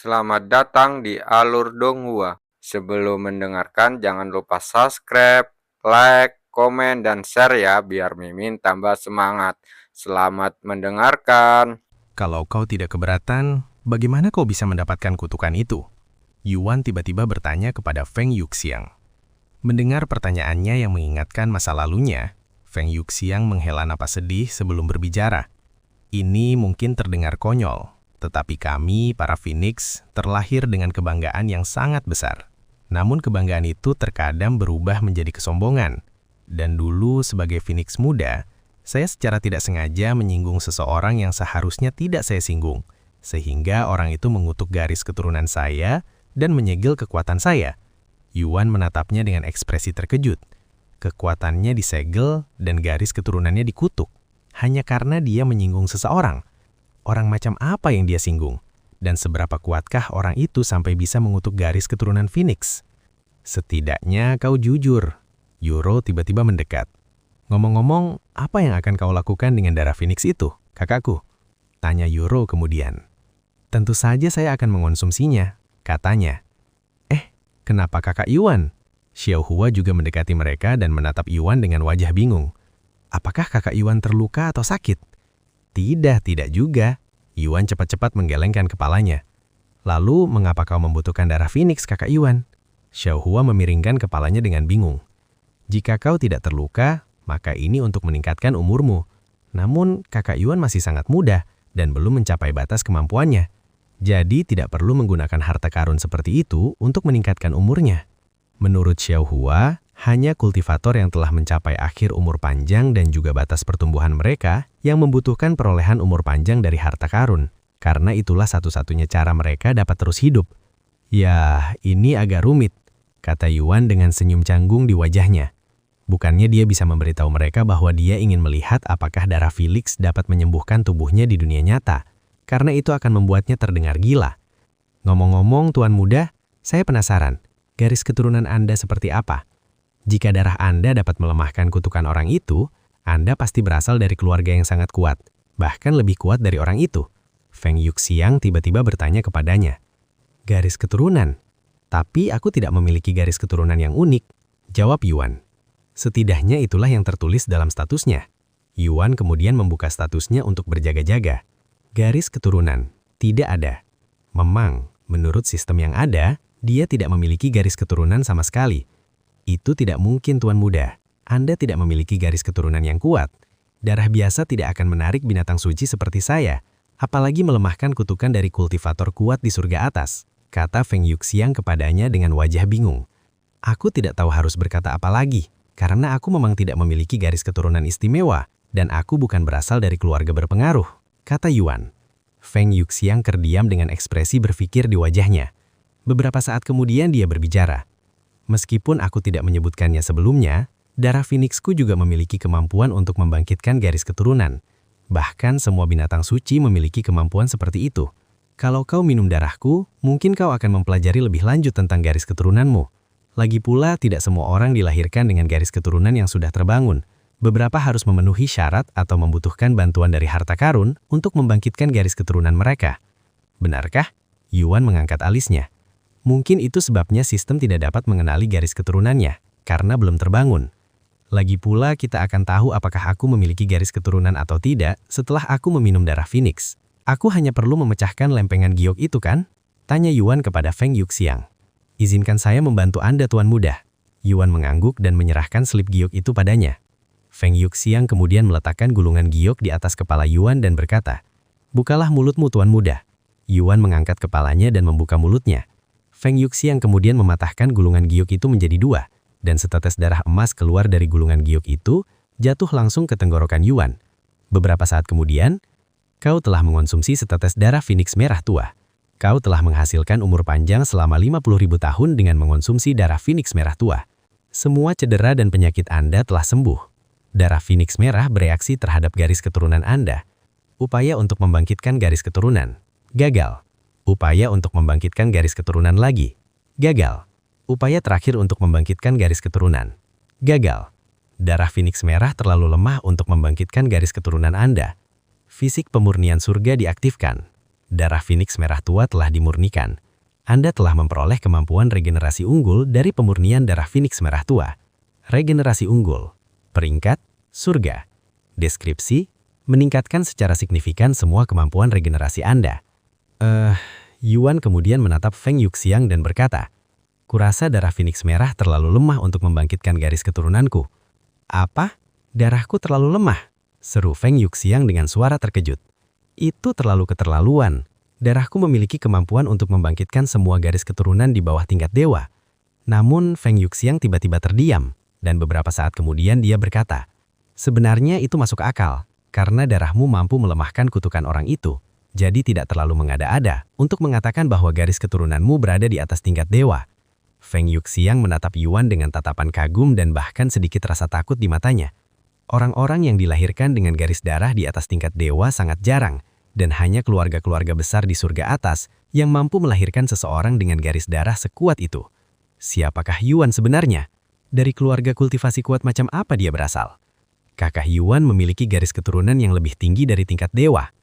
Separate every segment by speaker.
Speaker 1: Selamat datang di Alur Donghua. Sebelum mendengarkan, jangan lupa subscribe, like, komen, dan share ya, biar Mimin tambah semangat. Selamat mendengarkan.
Speaker 2: Kalau kau tidak keberatan, bagaimana kau bisa mendapatkan kutukan itu? Yuan tiba-tiba bertanya kepada Feng Yuxiang. Mendengar pertanyaannya yang mengingatkan masa lalunya, Feng Yuxiang menghela napas sedih sebelum berbicara. Ini mungkin terdengar konyol, tetapi kami, para Phoenix, terlahir dengan kebanggaan yang sangat besar. Namun kebanggaan itu terkadang berubah menjadi kesombongan. Dan dulu sebagai Phoenix muda, saya secara tidak sengaja menyinggung seseorang yang seharusnya tidak saya singgung, sehingga orang itu mengutuk garis keturunan saya dan menyegel kekuatan saya. Yuan menatapnya dengan ekspresi terkejut. Kekuatannya disegel dan garis keturunannya dikutuk, hanya karena dia menyinggung seseorang. Orang macam apa yang dia singgung? Dan seberapa kuatkah orang itu sampai bisa mengutuk garis keturunan Phoenix? Setidaknya kau jujur. Yuro tiba-tiba mendekat. Ngomong-ngomong, apa yang akan kau lakukan dengan darah Phoenix itu, kakakku? Tanya Yuro kemudian. Tentu saja saya akan mengonsumsinya, katanya. Kenapa kakak Yuan? Xiao Hua juga mendekati mereka dan menatap Yuan dengan wajah bingung. Apakah kakak Yuan terluka atau sakit? Tidak juga. Yuan cepat-cepat menggelengkan kepalanya. Lalu, mengapa kau membutuhkan darah Phoenix, kakak Yuan? Xiao Hua memiringkan kepalanya dengan bingung. Jika kau tidak terluka, maka ini untuk meningkatkan umurmu. Namun, kakak Yuan masih sangat muda dan belum mencapai batas kemampuannya. Jadi, tidak perlu menggunakan harta karun seperti itu untuk meningkatkan umurnya. Menurut Xiao Hua, hanya kultivator yang telah mencapai akhir umur panjang dan juga batas pertumbuhan mereka yang membutuhkan perolehan umur panjang dari harta karun. Karena itulah satu-satunya cara mereka dapat terus hidup. Ya, ini agak rumit, kata Yuan dengan senyum canggung di wajahnya. Bukannya dia bisa memberitahu mereka bahwa dia ingin melihat apakah darah Felix dapat menyembuhkan tubuhnya di dunia nyata, karena itu akan membuatnya terdengar gila. Ngomong-ngomong, Tuan Muda, saya penasaran, garis keturunan Anda seperti apa? Jika darah Anda dapat melemahkan kutukan orang itu, Anda pasti berasal dari keluarga yang sangat kuat, bahkan lebih kuat dari orang itu. Feng Yuxiang tiba-tiba bertanya kepadanya. Garis keturunan? Tapi aku tidak memiliki garis keturunan yang unik, jawab Yuan. Setidaknya itulah yang tertulis dalam statusnya. Yuan kemudian membuka statusnya untuk berjaga-jaga. Garis keturunan, tidak ada. Memang, menurut sistem yang ada, dia tidak memiliki garis keturunan sama sekali. Itu tidak mungkin, Tuan Muda. Anda tidak memiliki garis keturunan yang kuat. Darah biasa tidak akan menarik binatang suci seperti saya, apalagi melemahkan kutukan dari kultivator kuat di surga atas, kata Feng Yuxiang kepadanya dengan wajah bingung. Aku tidak tahu harus berkata apa lagi, karena aku memang tidak memiliki garis keturunan istimewa, dan aku bukan berasal dari keluarga berpengaruh, kata Yuan. Feng Yuxiang terdiam dengan ekspresi berpikir di wajahnya. Beberapa saat kemudian dia berbicara. Meskipun aku tidak menyebutkannya sebelumnya, darah Phoenixku juga memiliki kemampuan untuk membangkitkan garis keturunan. Bahkan semua binatang suci memiliki kemampuan seperti itu. Kalau kau minum darahku, mungkin kau akan mempelajari lebih lanjut tentang garis keturunanmu. Lagi pula, tidak semua orang dilahirkan dengan garis keturunan yang sudah terbangun. Beberapa harus memenuhi syarat atau membutuhkan bantuan dari harta karun untuk membangkitkan garis keturunan mereka. Benarkah? Yuan mengangkat alisnya. Mungkin itu sebabnya sistem tidak dapat mengenali garis keturunannya, karena belum terbangun. Lagi pula kita akan tahu apakah aku memiliki garis keturunan atau tidak setelah aku meminum darah Phoenix. Aku hanya perlu memecahkan lempengan giok itu kan? Tanya Yuan kepada Feng Yuxiang. Izinkan saya membantu Anda, Tuan Muda. Yuan mengangguk dan menyerahkan slip giok itu padanya. Feng Yuxiang kemudian meletakkan gulungan giok di atas kepala Yuan dan berkata, Bukalah mulutmu, Tuan Muda. Yuan mengangkat kepalanya dan membuka mulutnya. Feng Yuxiang kemudian mematahkan gulungan giok itu menjadi dua, dan setetes darah emas keluar dari gulungan giok itu, jatuh langsung ke tenggorokan Yuan. Beberapa saat kemudian, kau telah mengonsumsi setetes darah Phoenix merah tua. Kau telah menghasilkan umur panjang selama 50.000 tahun dengan mengonsumsi darah Phoenix merah tua. Semua cedera dan penyakit Anda telah sembuh. Darah Phoenix merah bereaksi terhadap garis keturunan Anda. Upaya untuk membangkitkan garis keturunan. Gagal. Upaya untuk membangkitkan garis keturunan lagi. Gagal. Upaya terakhir untuk membangkitkan garis keturunan. Gagal. Darah Phoenix merah terlalu lemah untuk membangkitkan garis keturunan Anda. Fisik pemurnian surga diaktifkan. darah Phoenix merah tua telah dimurnikan. Anda telah memperoleh kemampuan regenerasi unggul dari pemurnian darah Phoenix merah tua. Regenerasi unggul. Peringkat, surga. Deskripsi, meningkatkan secara signifikan semua kemampuan regenerasi Anda. Yuan kemudian menatap Feng Yuxiang dan berkata, "Kurasa darah Phoenix merah terlalu lemah untuk membangkitkan garis keturunanku." "Apa? Darahku terlalu lemah?" seru Feng Yuxiang dengan suara terkejut. "Itu terlalu keterlaluan. Darahku memiliki kemampuan untuk membangkitkan semua garis keturunan di bawah tingkat dewa." Namun Feng Yuxiang tiba-tiba terdiam, dan beberapa saat kemudian dia berkata, "Sebenarnya itu masuk akal, karena darahmu mampu melemahkan kutukan orang itu, jadi tidak terlalu mengada-ada untuk mengatakan bahwa garis keturunanmu berada di atas tingkat dewa." Feng Yuxiang menatap Yuan dengan tatapan kagum dan bahkan sedikit rasa takut di matanya. Orang-orang yang dilahirkan dengan garis darah di atas tingkat dewa sangat jarang, dan hanya keluarga-keluarga besar di surga atas yang mampu melahirkan seseorang dengan garis darah sekuat itu. Siapakah Yuan sebenarnya? Dari keluarga kultivasi kuat macam apa dia berasal? Kakak Yuan memiliki garis keturunan yang lebih tinggi dari tingkat dewa.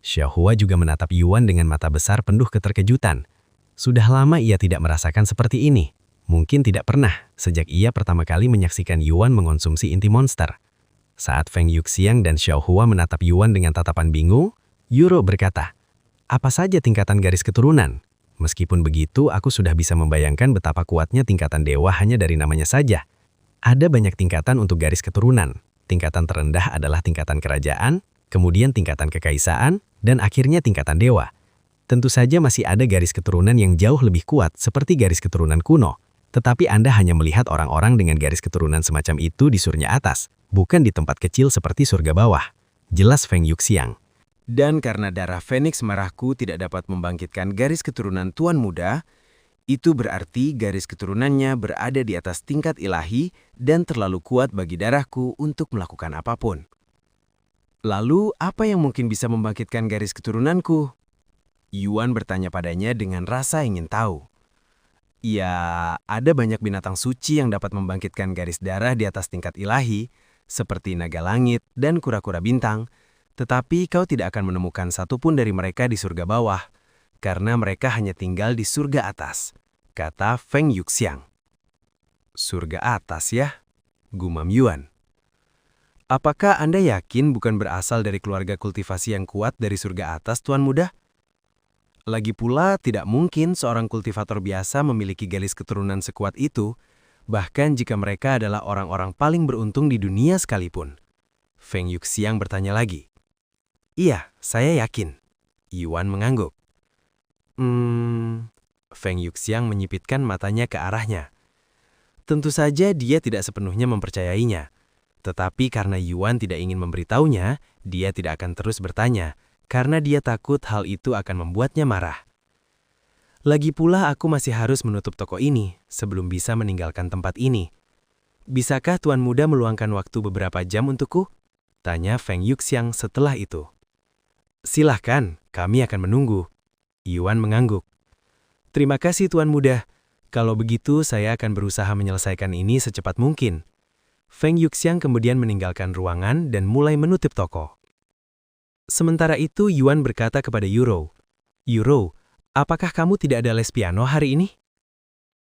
Speaker 2: Xiaohua juga menatap Yuan dengan mata besar penuh keterkejutan. Sudah lama ia tidak merasakan seperti ini. Mungkin tidak pernah sejak ia pertama kali menyaksikan Yuan mengonsumsi inti monster. Saat Feng Yuxiang dan Xiaohua menatap Yuan dengan tatapan bingung, Yuro berkata, "Apa saja tingkatan garis keturunan? Meskipun begitu, aku sudah bisa membayangkan betapa kuatnya tingkatan dewa hanya dari namanya saja. Ada banyak tingkatan untuk garis keturunan. Tingkatan terendah adalah tingkatan kerajaan, kemudian tingkatan kekaisaan, dan akhirnya tingkatan dewa. Tentu saja masih ada garis keturunan yang jauh lebih kuat seperti garis keturunan kuno, tetapi Anda hanya melihat orang-orang dengan garis keturunan semacam itu di surga atas, bukan di tempat kecil seperti surga bawah," jelas Feng Yuxiang.
Speaker 3: Dan karena darah Phoenix merahku tidak dapat membangkitkan garis keturunan Tuan Muda, itu berarti garis keturunannya berada di atas tingkat ilahi dan terlalu kuat bagi darahku untuk melakukan apapun. Lalu, apa yang mungkin bisa membangkitkan garis keturunanku? Yuan bertanya padanya dengan rasa ingin tahu. Ya, ada banyak binatang suci yang dapat membangkitkan garis darah di atas tingkat ilahi, seperti naga langit dan kura-kura bintang, tetapi kau tidak akan menemukan satupun dari mereka di surga bawah, karena mereka hanya tinggal di surga atas, kata Feng Yuxiang. Surga atas ya, gumam Yuan. Apakah Anda yakin bukan berasal dari keluarga kultivasi yang kuat dari surga atas, Tuan Muda? Lagi pula, tidak mungkin seorang kultivator biasa memiliki garis keturunan sekuat itu, bahkan jika mereka adalah orang-orang paling beruntung di dunia sekalipun. Feng Yuxiang bertanya lagi. "Iya, saya yakin." Yuan mengangguk. Feng Yuxiang menyipitkan matanya ke arahnya. Tentu saja dia tidak sepenuhnya mempercayainya. Tetapi karena Yuan tidak ingin memberitahunya, dia tidak akan terus bertanya, karena dia takut hal itu akan membuatnya marah. "Lagi pula aku masih harus menutup toko ini sebelum bisa meninggalkan tempat ini. Bisakah Tuan Muda meluangkan waktu beberapa jam untukku?" tanya Feng Yuxiang setelah itu. "Silahkan, kami akan menunggu." Yuan mengangguk. "Terima kasih Tuan Muda. Kalau begitu saya akan berusaha menyelesaikan ini secepat mungkin." Feng Yuxiang kemudian meninggalkan ruangan dan mulai menutup toko. Sementara itu Yuan berkata kepada Yuro, "Yuro, apakah kamu tidak ada les piano hari ini?"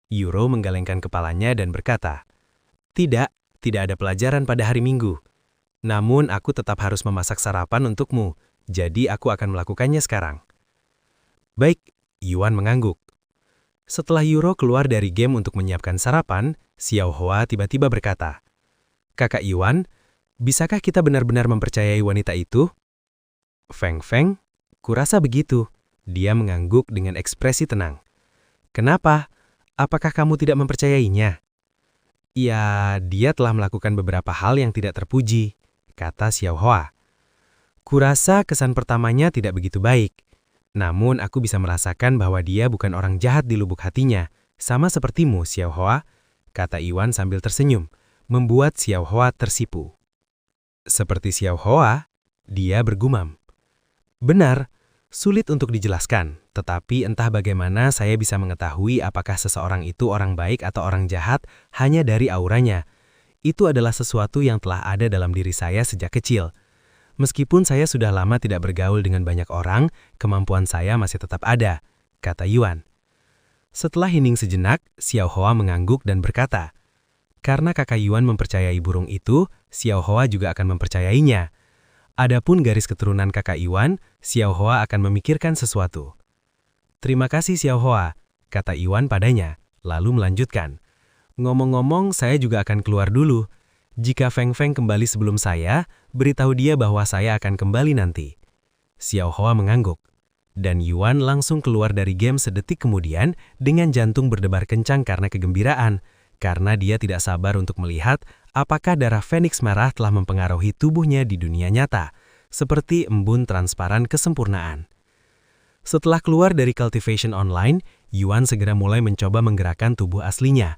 Speaker 3: Yuro menggelengkan kepalanya dan berkata, Tidak ada pelajaran pada hari Minggu. Namun aku tetap harus memasak sarapan untukmu, jadi aku akan melakukannya sekarang." "Baik," Yuan mengangguk. Setelah Yuro keluar dari game untuk menyiapkan sarapan, Xiaohua tiba-tiba berkata, "Kakak Yuan, bisakah kita benar-benar mempercayai wanita itu?" "Feng, kurasa begitu." Dia mengangguk dengan ekspresi tenang. "Kenapa? Apakah kamu tidak mempercayainya?" "Ya, dia telah melakukan beberapa hal yang tidak terpuji," kata Xiaohua. "Kurasa kesan pertamanya tidak begitu baik. Namun aku bisa merasakan bahwa dia bukan orang jahat di lubuk hatinya, sama sepertimu, Xiaohua," kata Yuan sambil tersenyum, membuat Xiaohua tersipu. "Seperti Xiaohua?" dia bergumam. "Benar, sulit untuk dijelaskan, tetapi entah bagaimana saya bisa mengetahui apakah seseorang itu orang baik atau orang jahat hanya dari auranya. Itu adalah sesuatu yang telah ada dalam diri saya sejak kecil. Meskipun saya sudah lama tidak bergaul dengan banyak orang, kemampuan saya masih tetap ada, kata Yuan. Setelah hening sejenak, Xiao Hua mengangguk dan berkata, karena kakak Yuan mempercayai burung itu, Xiao Hua juga akan mempercayainya. Adapun garis keturunan kakak Yuan, Xiao Hua akan memikirkan sesuatu. Terima kasih Xiao Hua, kata Yuan padanya, lalu melanjutkan. Ngomong-ngomong, saya juga akan keluar dulu. Jika Feng Feng kembali sebelum saya, beritahu dia bahwa saya akan kembali nanti. Xiao Hua mengangguk. Dan Yuan langsung keluar dari game sedetik kemudian dengan jantung berdebar kencang karena kegembiraan, karena dia tidak sabar untuk melihat apakah darah Phoenix merah telah mempengaruhi tubuhnya di dunia nyata, seperti embun transparan kesempurnaan. Setelah keluar dari Cultivation Online, Yuan segera mulai mencoba menggerakkan tubuh aslinya,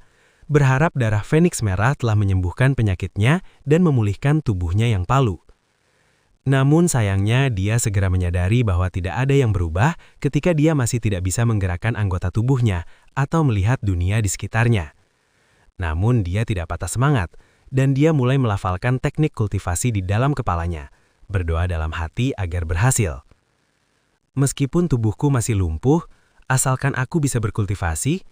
Speaker 3: berharap darah Phoenix merah telah menyembuhkan penyakitnya dan memulihkan tubuhnya yang palu. Namun sayangnya dia segera menyadari bahwa tidak ada yang berubah ketika dia masih tidak bisa menggerakkan anggota tubuhnya atau melihat dunia di sekitarnya. Namun dia tidak patah semangat, dan dia mulai melafalkan teknik kultivasi di dalam kepalanya, berdoa dalam hati agar berhasil. Meskipun tubuhku masih lumpuh, asalkan aku bisa berkultivasi.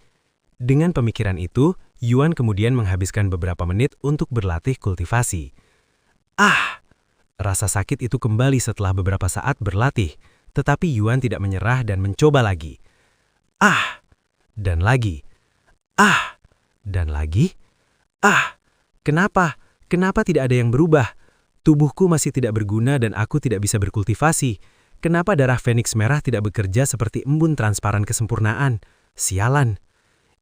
Speaker 3: Dengan pemikiran itu, Yuan kemudian menghabiskan beberapa menit untuk berlatih kultivasi. Rasa sakit itu kembali setelah beberapa saat berlatih, tetapi Yuan tidak menyerah dan mencoba lagi. Dan lagi. Dan lagi. Kenapa? Kenapa tidak ada yang berubah? Tubuhku masih tidak berguna dan aku tidak bisa berkultivasi. Kenapa darah Phoenix merah tidak bekerja seperti embun transparan kesempurnaan? Sialan.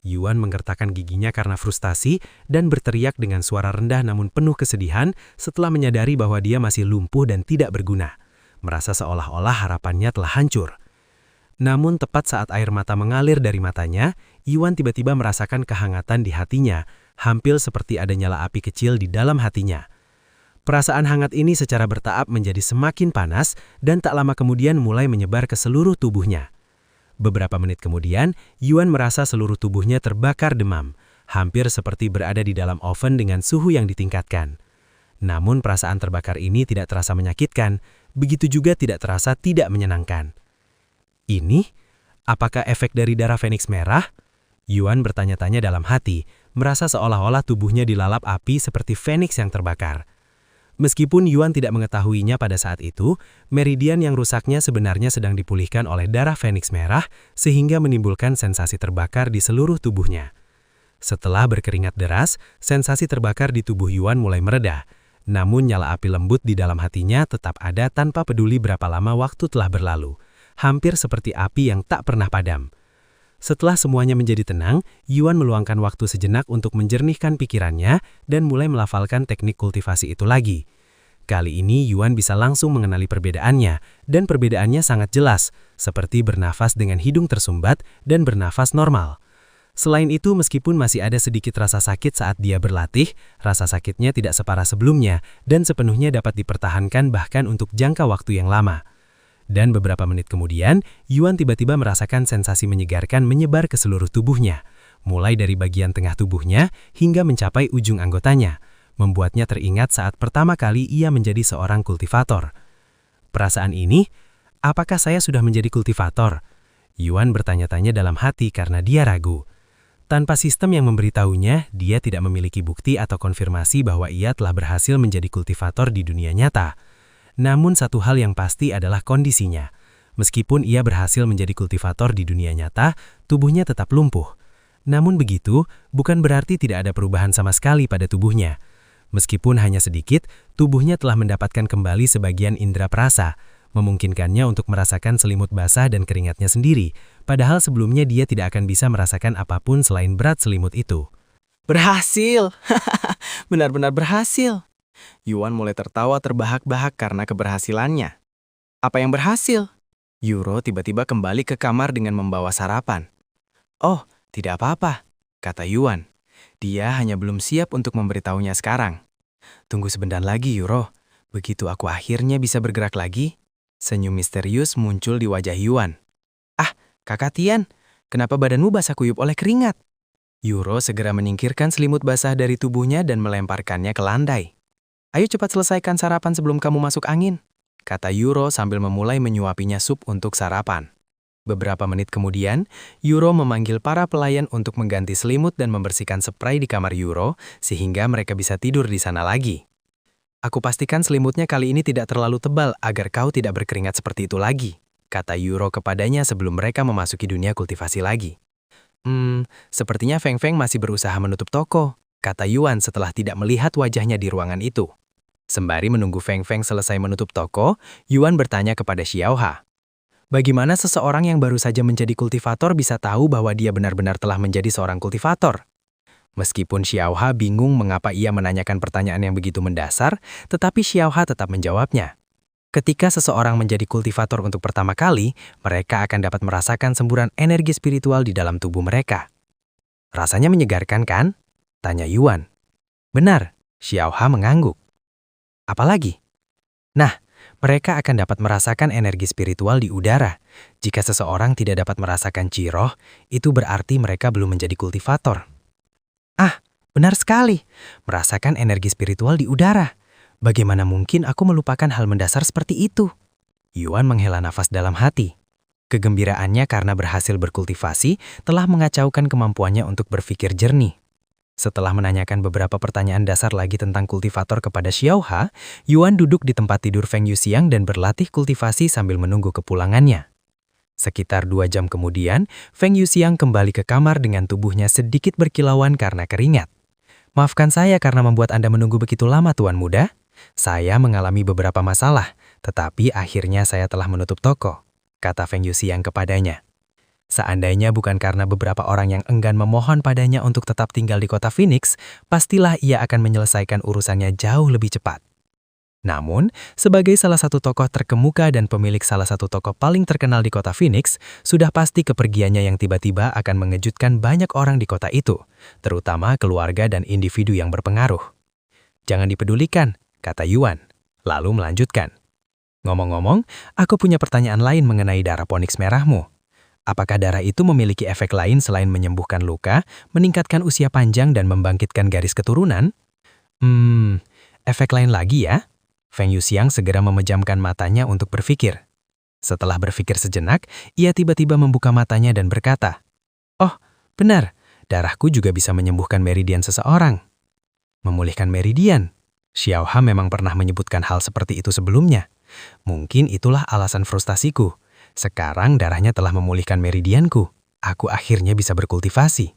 Speaker 3: Yuan menggertakkan giginya karena frustasi dan berteriak dengan suara rendah namun penuh kesedihan setelah menyadari bahwa dia masih lumpuh dan tidak berguna. Merasa seolah-olah harapannya telah hancur. Namun tepat saat air mata mengalir dari matanya, Yuan tiba-tiba merasakan kehangatan di hatinya, hampir seperti ada nyala api kecil di dalam hatinya. Perasaan hangat ini secara bertahap menjadi semakin panas dan tak lama kemudian mulai menyebar ke seluruh tubuhnya. Beberapa menit kemudian, Yuan merasa seluruh tubuhnya terbakar demam, hampir seperti berada di dalam oven dengan suhu yang ditingkatkan. Namun perasaan terbakar ini tidak terasa menyakitkan, begitu juga tidak terasa tidak menyenangkan. Ini? Apakah efek dari darah Phoenix merah? Yuan bertanya-tanya dalam hati, merasa seolah-olah tubuhnya dilalap api seperti Phoenix yang terbakar. Meskipun Yuan tidak mengetahuinya pada saat itu, meridian yang rusaknya sebenarnya sedang dipulihkan oleh darah Phoenix merah sehingga menimbulkan sensasi terbakar di seluruh tubuhnya. Setelah berkeringat deras, sensasi terbakar di tubuh Yuan mulai mereda. Namun nyala api lembut di dalam hatinya tetap ada tanpa peduli berapa lama waktu telah berlalu. Hampir seperti api yang tak pernah padam. Setelah semuanya menjadi tenang, Yuan meluangkan waktu sejenak untuk menjernihkan pikirannya dan mulai melafalkan teknik kultivasi itu lagi. Kali ini Yuan bisa langsung mengenali perbedaannya, dan perbedaannya sangat jelas, seperti bernafas dengan hidung tersumbat dan bernafas normal. Selain itu, meskipun masih ada sedikit rasa sakit saat dia berlatih, rasa sakitnya tidak separah sebelumnya dan sepenuhnya dapat dipertahankan bahkan untuk jangka waktu yang lama. Dan beberapa menit kemudian, Yuan tiba-tiba merasakan sensasi menyegarkan menyebar ke seluruh tubuhnya, mulai dari bagian tengah tubuhnya hingga mencapai ujung anggotanya, membuatnya teringat saat pertama kali ia menjadi seorang kultivator. Perasaan ini, apakah saya sudah menjadi kultivator? Yuan bertanya-tanya dalam hati karena dia ragu. Tanpa sistem yang memberitahunya, dia tidak memiliki bukti atau konfirmasi bahwa ia telah berhasil menjadi kultivator di dunia nyata. Namun satu hal yang pasti adalah kondisinya. Meskipun ia berhasil menjadi kultivator di dunia nyata, tubuhnya tetap lumpuh. Namun begitu, bukan berarti tidak ada perubahan sama sekali pada tubuhnya. Meskipun hanya sedikit, tubuhnya telah mendapatkan kembali sebagian indera perasa, memungkinkannya untuk merasakan selimut basah dan keringatnya sendiri, padahal sebelumnya dia tidak akan bisa merasakan apapun selain berat selimut itu.
Speaker 4: Berhasil! Benar-benar berhasil! Yuan mulai tertawa terbahak-bahak karena keberhasilannya. Apa yang berhasil? Yuro tiba-tiba kembali ke kamar dengan membawa sarapan. Oh, tidak apa-apa, kata Yuan. Dia hanya belum siap untuk memberitahunya sekarang. Tunggu sebentar lagi, Yuro. Begitu aku akhirnya bisa bergerak lagi, senyum misterius muncul di wajah Yuan. Kakak Tian, kenapa badanmu basah kuyup oleh keringat? Yuro segera menyingkirkan selimut basah dari tubuhnya dan melemparkannya ke lantai. Ayo cepat selesaikan sarapan sebelum kamu masuk angin, kata Yuro sambil memulai menyuapinya sup untuk sarapan. Beberapa menit kemudian, Yuro memanggil para pelayan untuk mengganti selimut dan membersihkan spray di kamar Yuro, sehingga mereka bisa tidur di sana lagi. Aku pastikan selimutnya kali ini tidak terlalu tebal agar kau tidak berkeringat seperti itu lagi, kata Yuro kepadanya sebelum mereka memasuki dunia kultivasi lagi. Sepertinya Feng Feng masih berusaha menutup toko, kata Yuan setelah tidak melihat wajahnya di ruangan itu. Sembari menunggu Feng Feng selesai menutup toko, Yuan bertanya kepada Xiaoha. Bagaimana seseorang yang baru saja menjadi kultivator bisa tahu bahwa dia benar-benar telah menjadi seorang kultivator? Meskipun Xiaoha bingung mengapa ia menanyakan pertanyaan yang begitu mendasar, tetapi Xiaoha tetap menjawabnya. Ketika seseorang menjadi kultivator untuk pertama kali, mereka akan dapat merasakan semburan energi spiritual di dalam tubuh mereka. Rasanya menyegarkan kan? Tanya Yuan. Benar, Xiaoha mengangguk. Apalagi? Nah, mereka akan dapat merasakan energi spiritual di udara. Jika seseorang tidak dapat merasakan Qi Roh, itu berarti mereka belum menjadi kultivator. Ah, benar sekali. Merasakan energi spiritual di udara. Bagaimana mungkin aku melupakan hal mendasar seperti itu? Yuan menghela nafas dalam hati. Kegembiraannya karena berhasil berkultivasi telah mengacaukan kemampuannya untuk berpikir jernih. Setelah menanyakan beberapa pertanyaan dasar lagi tentang kultivator kepada Xiaoha, Yuan duduk di tempat tidur Feng Yuxiang dan berlatih kultivasi sambil menunggu kepulangannya. Sekitar 2 jam kemudian, Feng Yuxiang kembali ke kamar dengan tubuhnya sedikit berkilauan karena keringat. Maafkan saya karena membuat Anda menunggu begitu lama, Tuan Muda. Saya mengalami beberapa masalah, tetapi akhirnya saya telah menutup toko, kata Feng Yuxiang kepadanya. Seandainya bukan karena beberapa orang yang enggan memohon padanya untuk tetap tinggal di kota Phoenix, pastilah ia akan menyelesaikan urusannya jauh lebih cepat. Namun, sebagai salah satu tokoh terkemuka dan pemilik salah satu toko paling terkenal di kota Phoenix, sudah pasti kepergiannya yang tiba-tiba akan mengejutkan banyak orang di kota itu, terutama keluarga dan individu yang berpengaruh. Jangan dipedulikan, kata Yuan, lalu melanjutkan. Ngomong-ngomong, aku punya pertanyaan lain mengenai darah Phoenix merahmu. Apakah darah itu memiliki efek lain selain menyembuhkan luka, meningkatkan usia panjang dan membangkitkan garis keturunan? Efek lain lagi ya? Feng Yuxiang segera memejamkan matanya untuk berpikir. Setelah berpikir sejenak, ia tiba-tiba membuka matanya dan berkata, "Oh, benar, darahku juga bisa menyembuhkan meridian seseorang." Memulihkan meridian? Xiaoha memang pernah menyebutkan hal seperti itu sebelumnya. Mungkin itulah alasan frustasiku. Sekarang darahnya telah memulihkan meridianku. Aku akhirnya bisa berkultivasi.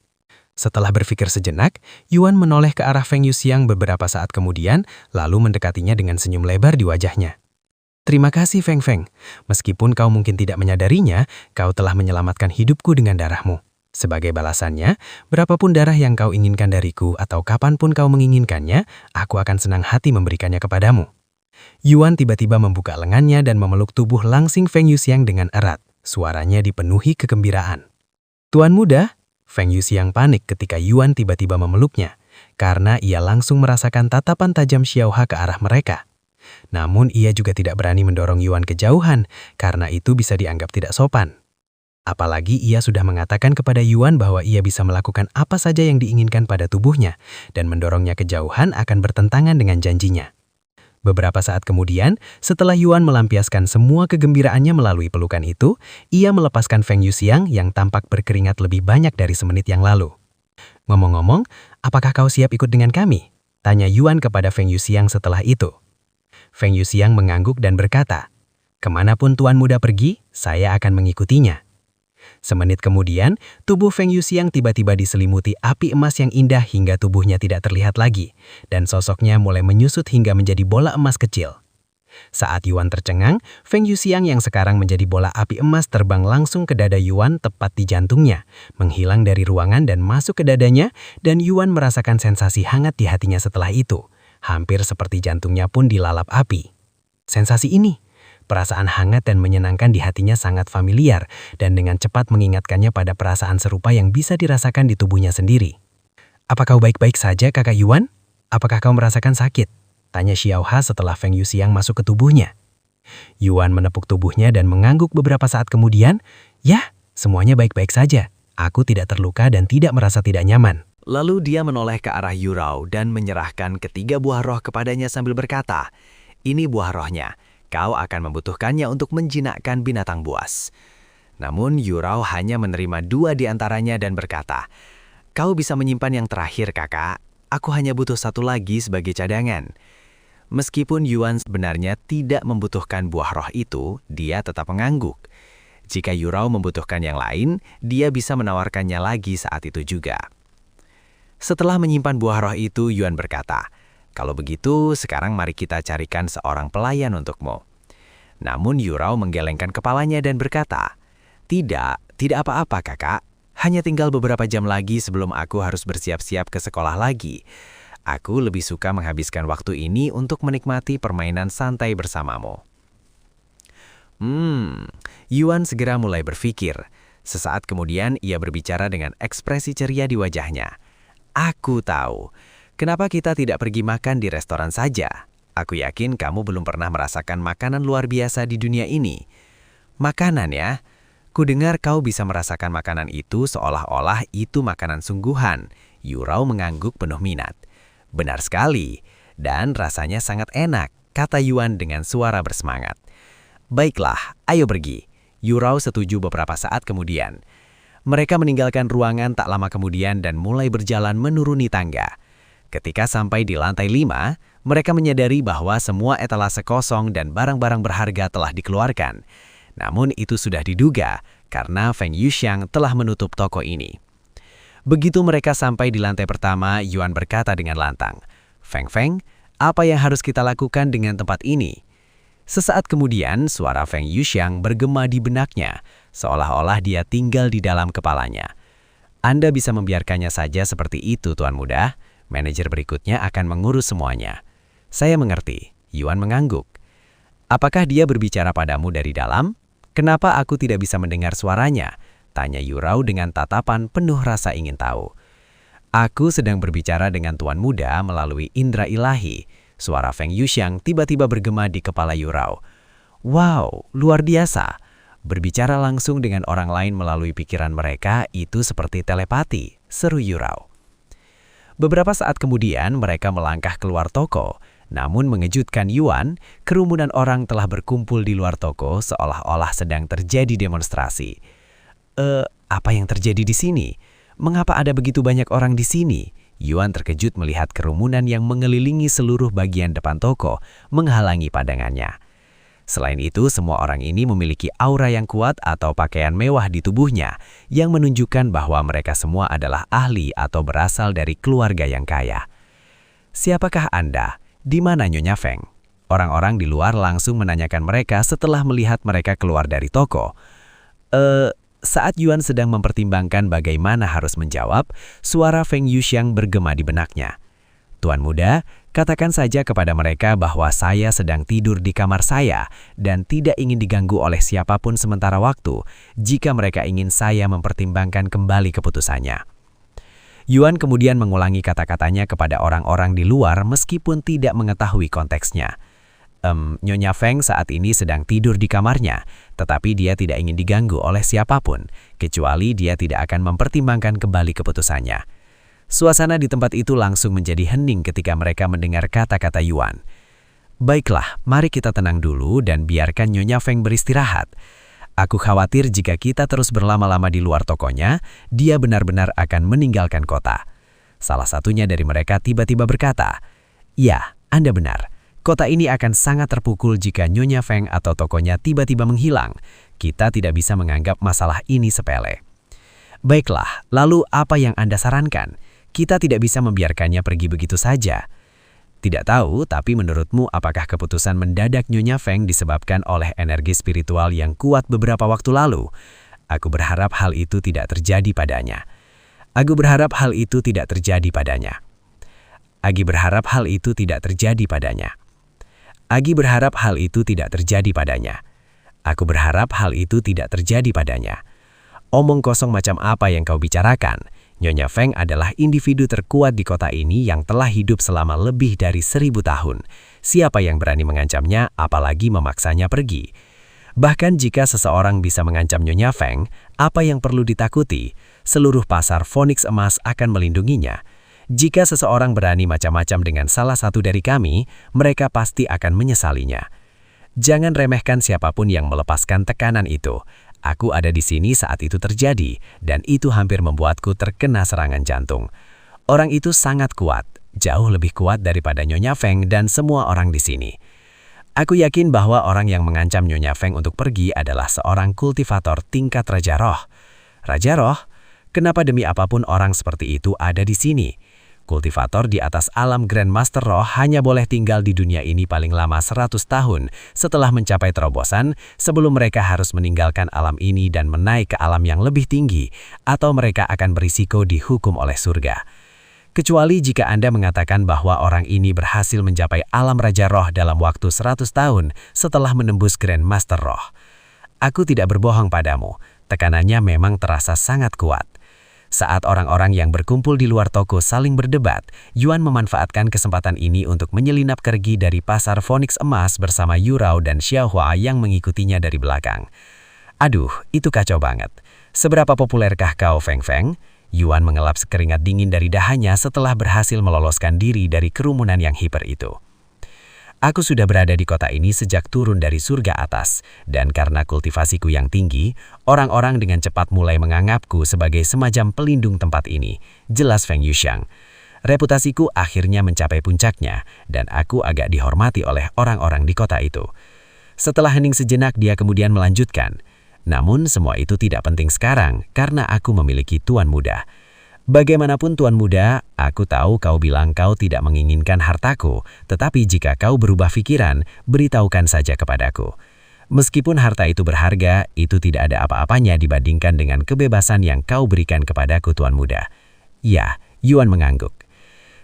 Speaker 4: Setelah berpikir sejenak, Yuan menoleh ke arah Feng Yuxiang beberapa saat kemudian, lalu mendekatinya dengan senyum lebar di wajahnya. Terima kasih Feng Feng. Meskipun kau mungkin tidak menyadarinya, kau telah menyelamatkan hidupku dengan darahmu. Sebagai balasannya, berapapun darah yang kau inginkan dariku atau kapanpun kau menginginkannya, aku akan senang hati memberikannya kepadamu. Yuan tiba-tiba membuka lengannya dan memeluk tubuh langsing Feng Yuxiang dengan erat. Suaranya dipenuhi kegembiraan. Tuan Muda, Feng Yuxiang panik ketika Yuan tiba-tiba memeluknya, karena ia langsung merasakan tatapan tajam Xiaoha ke arah mereka. Namun ia juga tidak berani mendorong Yuan kejauhan, karena itu bisa dianggap tidak sopan. Apalagi ia sudah mengatakan kepada Yuan bahwa ia bisa melakukan apa saja yang diinginkan pada tubuhnya, dan mendorongnya kejauhan akan bertentangan dengan janjinya. Beberapa saat kemudian, setelah Yuan melampiaskan semua kegembiraannya melalui pelukan itu, ia melepaskan Feng Yuxiang yang tampak berkeringat lebih banyak dari semenit yang lalu. Ngomong-ngomong, apakah kau siap ikut dengan kami? Tanya Yuan kepada Feng Yuxiang setelah itu. Feng Yuxiang mengangguk dan berkata, "Kemanapun Tuan Muda pergi, saya akan mengikutinya." Semenit kemudian, tubuh Feng Yuxiang tiba-tiba diselimuti api emas yang indah hingga tubuhnya tidak terlihat lagi, dan sosoknya mulai menyusut hingga menjadi bola emas kecil. Saat Yuan tercengang, Feng Yuxiang yang sekarang menjadi bola api emas terbang langsung ke dada Yuan tepat di jantungnya, menghilang dari ruangan dan masuk ke dadanya, dan Yuan merasakan sensasi hangat di hatinya setelah itu, hampir seperti jantungnya pun dilalap api. Sensasi ini, perasaan hangat dan menyenangkan di hatinya sangat familiar dan dengan cepat mengingatkannya pada perasaan serupa yang bisa dirasakan di tubuhnya sendiri. "Apa kau baik-baik saja, Kakak Yuan? Apakah kau merasakan sakit?" Tanya Xiaoha setelah Feng Yuxiang masuk ke tubuhnya. Yuan menepuk tubuhnya dan mengangguk beberapa saat kemudian, "Ya, semuanya baik-baik saja. Aku tidak terluka dan tidak merasa tidak nyaman."
Speaker 5: Lalu dia menoleh ke arah Yurao dan menyerahkan ketiga buah roh kepadanya sambil berkata, "Ini buah rohnya. Kau akan membutuhkannya untuk menjinakkan binatang buas. Namun Yurao hanya menerima 2 di antaranya dan berkata, "Kau bisa menyimpan yang terakhir, kakak. Aku hanya butuh 1 lagi sebagai cadangan." Meskipun Yuan sebenarnya tidak membutuhkan buah roh itu, dia tetap mengangguk. Jika Yurao membutuhkan yang lain, dia bisa menawarkannya lagi saat itu juga. Setelah menyimpan buah roh itu, Yuan berkata, "Kalau begitu, sekarang mari kita carikan seorang pelayan untukmu." Namun Yurao menggelengkan kepalanya dan berkata, tidak apa-apa kakak. Hanya tinggal beberapa jam lagi sebelum aku harus bersiap-siap ke sekolah lagi. Aku lebih suka menghabiskan waktu ini untuk menikmati permainan santai bersamamu." Yuan segera mulai berpikir. Sesaat kemudian ia berbicara dengan ekspresi ceria di wajahnya. "Aku tahu. Kenapa kita tidak pergi makan di restoran saja? Aku yakin kamu belum pernah merasakan makanan luar biasa di dunia ini." "Makanan ya? Kudengar kau bisa merasakan makanan itu seolah-olah itu makanan sungguhan." Yurao mengangguk penuh minat. "Benar sekali. Dan rasanya sangat enak," kata Yuan dengan suara bersemangat. "Baiklah, ayo pergi." Yurao setuju beberapa saat kemudian. Mereka meninggalkan ruangan tak lama kemudian dan mulai berjalan menuruni tangga. Ketika sampai di lantai 5, mereka menyadari bahwa semua etalase kosong dan barang-barang berharga telah dikeluarkan. Namun itu sudah diduga karena Feng Yuxiang telah menutup toko ini. Begitu mereka sampai di lantai pertama, Yuan berkata dengan lantang, Feng, apa yang harus kita lakukan dengan tempat ini?" Sesaat kemudian, suara Feng Yuxiang bergema di benaknya, seolah-olah dia tinggal di dalam kepalanya. "Anda bisa membiarkannya saja seperti itu, Tuan Muda. Manajer berikutnya akan mengurus semuanya." "Saya mengerti." Yuan mengangguk. "Apakah dia berbicara padamu dari dalam? Kenapa aku tidak bisa mendengar suaranya?" tanya Yurao dengan tatapan penuh rasa ingin tahu. "Aku sedang berbicara dengan Tuan Muda melalui indera ilahi." Suara Feng Yuxiang tiba-tiba bergema di kepala Yurao. "Wow, luar biasa. Berbicara langsung dengan orang lain melalui pikiran mereka itu seperti telepati," seru Yurao. Beberapa saat kemudian mereka melangkah keluar toko. Namun mengejutkan Yuan, kerumunan orang telah berkumpul di luar toko seolah-olah sedang terjadi demonstrasi. Apa yang terjadi di sini? Mengapa ada begitu banyak orang di sini?" Yuan terkejut melihat kerumunan yang mengelilingi seluruh bagian depan toko, menghalangi pandangannya. Selain itu, semua orang ini memiliki aura yang kuat atau pakaian mewah di tubuhnya, yang menunjukkan bahwa mereka semua adalah ahli atau berasal dari keluarga yang kaya. "Siapakah Anda? Di mana Nyonya Feng?" Orang-orang di luar langsung menanyakan mereka setelah melihat mereka keluar dari toko. Saat Yuan sedang mempertimbangkan bagaimana harus menjawab, suara Feng Yuxiang bergema di benaknya. "Tuan Muda, katakan saja kepada mereka bahwa saya sedang tidur di kamar saya dan tidak ingin diganggu oleh siapapun sementara waktu jika mereka ingin saya mempertimbangkan kembali keputusannya." Yuan kemudian mengulangi kata-katanya kepada orang-orang di luar meskipun tidak mengetahui konteksnya. Nyonya Feng saat ini sedang tidur di kamarnya, tetapi dia tidak ingin diganggu oleh siapapun, kecuali dia tidak akan mempertimbangkan kembali keputusannya." Suasana di tempat itu langsung menjadi hening ketika mereka mendengar kata-kata Yuan. "Baiklah, mari kita tenang dulu dan biarkan Nyonya Feng beristirahat. Aku khawatir jika kita terus berlama-lama di luar tokonya, dia benar-benar akan meninggalkan kota." Salah satunya dari mereka tiba-tiba berkata, "Ya, Anda benar. Kota ini akan sangat terpukul jika Nyonya Feng atau tokonya tiba-tiba menghilang. Kita tidak bisa menganggap masalah ini sepele." "Baiklah, lalu apa yang Anda sarankan? Kita tidak bisa membiarkannya pergi begitu saja." "Tidak tahu, tapi menurutmu apakah keputusan mendadak Nyonya Feng disebabkan oleh energi spiritual yang kuat beberapa waktu lalu? Aku berharap hal itu tidak terjadi padanya." "Aku berharap hal itu tidak terjadi padanya." "Agi berharap hal itu tidak terjadi padanya." "Agi berharap hal itu tidak terjadi padanya." "Aku berharap hal itu tidak terjadi padanya." "Omong kosong macam apa yang kau bicarakan? Nyonya Feng adalah individu terkuat di kota ini yang telah hidup selama lebih dari 1000 tahun. Siapa yang berani mengancamnya, apalagi memaksanya pergi? Bahkan jika seseorang bisa mengancam Nyonya Feng, apa yang perlu ditakuti? Seluruh pasar Phoenix emas akan melindunginya. Jika seseorang berani macam-macam dengan salah satu dari kami, mereka pasti akan menyesalinya." Jangan remehkan siapapun yang melepaskan tekanan itu. Aku ada di sini saat itu terjadi, dan itu hampir membuatku terkena serangan jantung. Orang itu sangat kuat, jauh lebih kuat daripada Nyonya Feng dan semua orang di sini. Aku yakin bahwa orang yang mengancam Nyonya Feng untuk pergi adalah seorang kultivator tingkat Raja Roh. Raja Roh? Kenapa demi apapun orang seperti itu ada di sini? Kultivator di atas alam Grandmaster Roh hanya boleh tinggal di dunia ini paling lama 100 tahun setelah mencapai terobosan sebelum mereka harus meninggalkan alam ini dan menaik ke alam yang lebih tinggi, atau mereka akan berisiko dihukum oleh surga. Kecuali jika Anda mengatakan bahwa orang ini berhasil mencapai alam Raja Roh dalam waktu 100 tahun setelah menembus Grandmaster Roh. Aku tidak berbohong padamu, tekanannya memang terasa sangat kuat. Saat orang-orang yang berkumpul di luar toko saling berdebat, Yuan memanfaatkan kesempatan ini untuk menyelinap pergi dari pasar Phoenix Emas bersama Yurao dan Xiaohua yang mengikutinya dari belakang. Aduh, itu kacau banget. Seberapa populerkah kau, Feng Feng? Yuan mengelap sekeringat dingin dari dahannya setelah berhasil meloloskan diri dari kerumunan yang hiper itu. Aku sudah berada di kota ini sejak turun dari surga atas, dan karena kultivasiku yang tinggi, orang-orang dengan cepat mulai menganggapku sebagai semacam pelindung tempat ini, jelas Feng Yuxiang. Reputasiku akhirnya mencapai puncaknya, dan aku agak dihormati oleh orang-orang di kota itu. Setelah hening sejenak, dia kemudian melanjutkan, namun semua itu tidak penting sekarang karena aku memiliki tuan muda. Bagaimanapun Tuan Muda, aku tahu kau bilang kau tidak menginginkan hartaku, tetapi jika kau berubah pikiran, beritahukan saja kepadaku. Meskipun harta itu berharga, itu tidak ada apa-apanya dibandingkan dengan kebebasan yang kau berikan kepadaku Tuan Muda. Ya, Yuan mengangguk.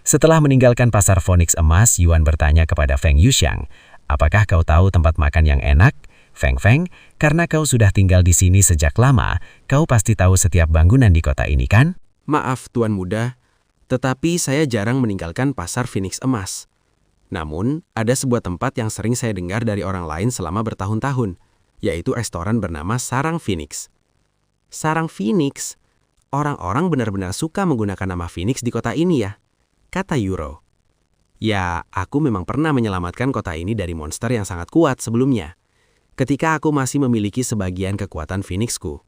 Speaker 5: Setelah meninggalkan pasar Phoenix Emas, Yuan bertanya kepada Feng Yuxiang, apakah kau tahu tempat makan yang enak? Feng Feng, karena kau sudah tinggal di sini sejak lama, kau pasti tahu setiap bangunan di kota ini kan?
Speaker 3: Maaf, Tuan Muda, tetapi saya jarang meninggalkan pasar Phoenix Emas. Namun, ada sebuah tempat yang sering saya dengar dari orang lain selama bertahun-tahun, yaitu restoran bernama Sarang Phoenix. Sarang Phoenix? Orang-orang benar-benar suka menggunakan nama Phoenix di kota ini ya, kata Yuro. Ya, aku memang pernah menyelamatkan kota ini dari monster yang sangat kuat sebelumnya. Ketika aku masih memiliki sebagian kekuatan Phoenixku.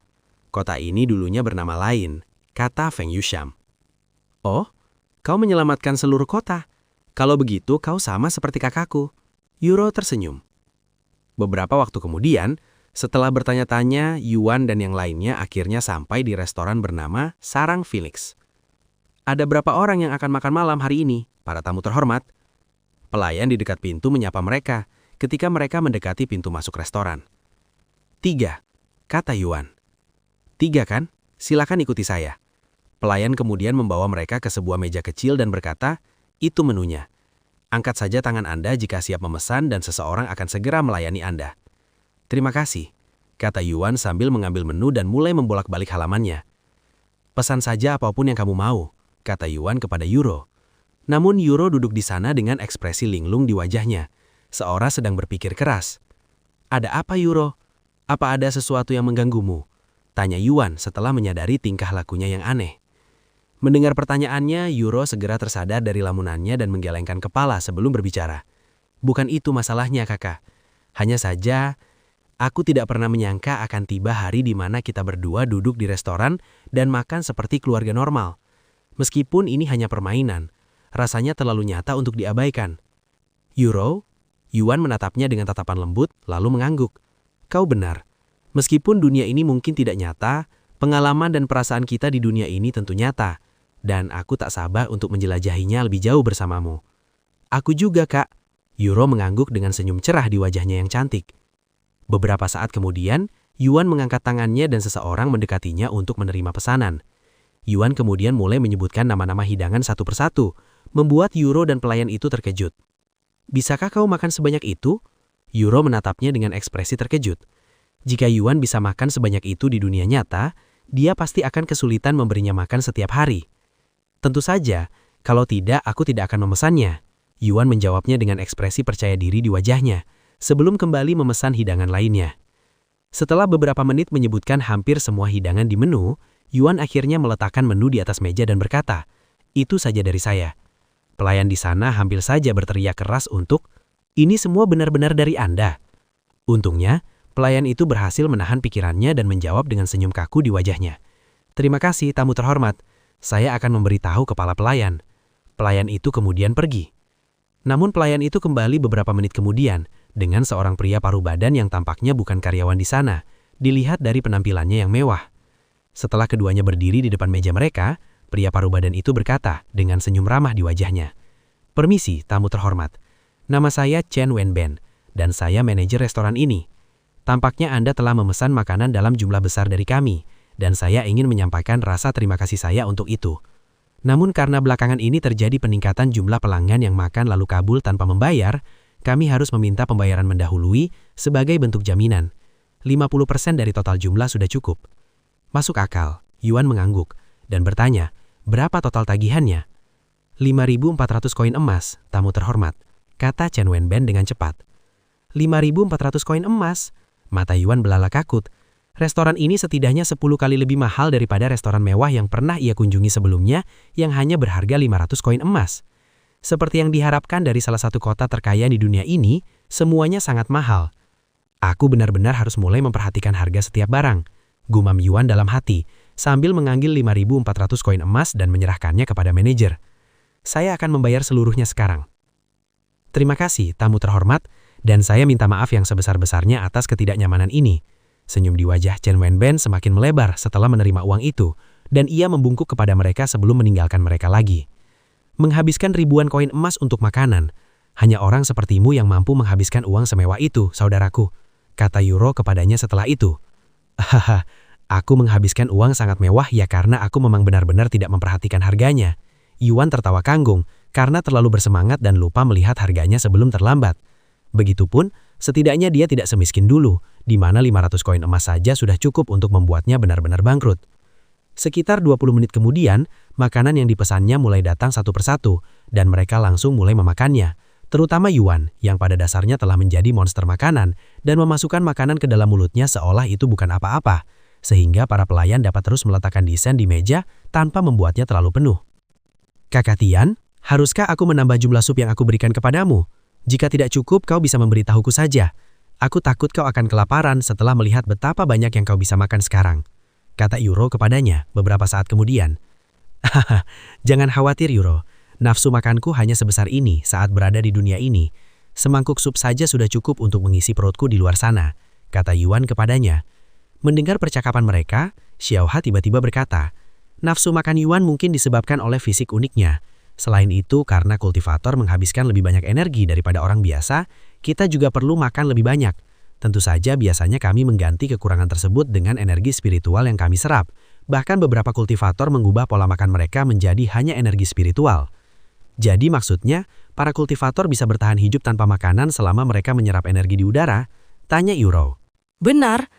Speaker 3: Kota ini dulunya bernama lain, kata Feng Yuxiang. Oh, kau menyelamatkan seluruh kota. Kalau begitu kau sama seperti kakakku. Yuro tersenyum. Beberapa waktu kemudian, setelah bertanya-tanya, Yuan dan yang lainnya akhirnya sampai di restoran bernama Sarang Phoenix. Ada berapa orang yang akan makan malam hari ini, para tamu terhormat? Pelayan di dekat pintu menyapa mereka ketika mereka mendekati pintu masuk restoran. 3, kata Yuan. 3 kan? Silakan ikuti saya. Pelayan kemudian membawa mereka ke sebuah meja kecil dan berkata, itu menunya. Angkat saja tangan Anda jika siap memesan dan seseorang akan segera melayani Anda. Terima kasih, kata Yuan sambil mengambil menu dan mulai membolak-balik halamannya. Pesan saja apapun yang kamu mau, kata Yuan kepada Yuro. Namun Yuro duduk di sana dengan ekspresi linglung di wajahnya, seorang sedang berpikir keras. Ada apa Yuro? Apa ada sesuatu yang mengganggumu? Tanya Yuan setelah menyadari tingkah lakunya yang aneh. Mendengar pertanyaannya, Yuro segera tersadar dari lamunannya dan menggelengkan kepala sebelum berbicara. Bukan itu masalahnya, kakak. Hanya saja, aku tidak pernah menyangka akan tiba hari di mana kita berdua duduk di restoran dan makan seperti keluarga normal. Meskipun ini hanya permainan, rasanya terlalu nyata untuk diabaikan. Yuro, Yuan menatapnya dengan tatapan lembut, lalu mengangguk. Kau benar. Meskipun dunia ini mungkin tidak nyata, pengalaman dan perasaan kita di dunia ini tentu nyata. Dan aku tak sabar untuk menjelajahinya lebih jauh bersamamu. Aku juga, Kak. Yuro mengangguk dengan senyum cerah di wajahnya yang cantik. Beberapa saat kemudian, Yuan mengangkat tangannya dan seseorang mendekatinya untuk menerima pesanan. Yuan kemudian mulai menyebutkan nama-nama hidangan satu persatu, membuat Yuro dan pelayan itu terkejut. Bisakah kau makan sebanyak itu? Yuro menatapnya dengan ekspresi terkejut. Jika Yuan bisa makan sebanyak itu di dunia nyata, dia pasti akan kesulitan memberinya makan setiap hari. Tentu saja, kalau tidak aku tidak akan memesannya. Yuan menjawabnya dengan ekspresi percaya diri di wajahnya, sebelum kembali memesan hidangan lainnya. Setelah beberapa menit menyebutkan hampir semua hidangan di menu, Yuan akhirnya meletakkan menu di atas meja dan berkata, itu saja dari saya. Pelayan di sana hampir saja berteriak keras untuk, ini semua benar-benar dari Anda. Untungnya, pelayan itu berhasil menahan pikirannya dan menjawab dengan senyum kaku di wajahnya. "Terima kasih, tamu terhormat. Saya akan memberitahu kepala pelayan." Pelayan itu kemudian pergi. Namun pelayan itu kembali beberapa menit kemudian dengan seorang pria paruh badan yang tampaknya bukan karyawan di sana, dilihat dari penampilannya yang mewah. Setelah keduanya berdiri di depan meja mereka, pria paruh badan itu berkata dengan senyum ramah di wajahnya, "Permisi, tamu terhormat. Nama saya Chen Wenben, dan saya manajer restoran ini. Tampaknya Anda telah memesan makanan dalam jumlah besar dari kami, dan saya ingin menyampaikan rasa terima kasih saya untuk itu. Namun karena belakangan ini terjadi peningkatan jumlah pelanggan yang makan lalu kabul tanpa membayar, kami harus meminta pembayaran mendahului sebagai bentuk jaminan. 50% dari total jumlah sudah cukup." Masuk akal, Yuan mengangguk dan bertanya, "Berapa total tagihannya?" 5.400 koin emas, tamu terhormat, kata Chen Wenben dengan cepat. 5.400 koin emas? Mata Yuan belalak takut. Restoran ini setidaknya 10 kali lebih mahal daripada restoran mewah yang pernah ia kunjungi sebelumnya yang hanya berharga 500 koin emas. Seperti yang diharapkan dari salah satu kota terkaya di dunia ini, semuanya sangat mahal. Aku benar-benar harus mulai memperhatikan harga setiap barang, gumam Yuan dalam hati, sambil mengambil 5.400 koin emas dan menyerahkannya kepada manajer. "Saya akan membayar seluruhnya sekarang." "Terima kasih, tamu terhormat, dan saya minta maaf yang sebesar-besarnya atas ketidaknyamanan ini." Senyum di wajah Chen Wenben semakin melebar setelah menerima uang itu, dan ia membungkuk kepada mereka sebelum meninggalkan mereka lagi. "Menghabiskan ribuan koin emas untuk makanan. Hanya orang sepertimu yang mampu menghabiskan uang semewah itu, saudaraku," kata Yuro kepadanya setelah itu. "Haha, aku menghabiskan uang sangat mewah ya karena aku memang benar-benar tidak memperhatikan harganya." Yuan tertawa kanggung karena terlalu bersemangat dan lupa melihat harganya sebelum terlambat. Begitupun, setidaknya dia tidak semiskin dulu, di mana 500 koin emas saja sudah cukup untuk membuatnya benar-benar bangkrut. Sekitar 20 menit kemudian, makanan yang dipesannya mulai datang satu persatu, dan mereka langsung mulai memakannya. Terutama Yuan, yang pada dasarnya telah menjadi monster makanan, dan memasukkan makanan ke dalam mulutnya seolah itu bukan apa-apa, sehingga para pelayan dapat terus meletakkan desain di meja tanpa membuatnya terlalu penuh. "Kakak Tian, haruskah aku menambah jumlah sup yang aku berikan kepadamu? Jika tidak cukup, kau bisa memberitahuku saja. Aku takut kau akan kelaparan setelah melihat betapa banyak yang kau bisa makan sekarang," kata Yuro kepadanya beberapa saat kemudian. "Haha, jangan khawatir Yuro. Nafsu makanku hanya sebesar ini saat berada di dunia ini. Semangkuk sup saja sudah cukup untuk mengisi perutku di luar sana," kata Yuan kepadanya. Mendengar percakapan mereka, Xiaoha tiba-tiba berkata, "Nafsu makan Yuan mungkin disebabkan oleh fisik uniknya. Selain itu, karena kultivator menghabiskan lebih banyak energi daripada orang biasa, kita juga perlu makan lebih banyak. Tentu saja biasanya kami mengganti kekurangan tersebut dengan energi spiritual yang kami serap. Bahkan beberapa kultivator mengubah pola makan mereka menjadi hanya energi spiritual. Jadi maksudnya, para kultivator bisa bertahan hidup tanpa makanan selama mereka menyerap energi di udara?" tanya Yuro.
Speaker 6: Benar,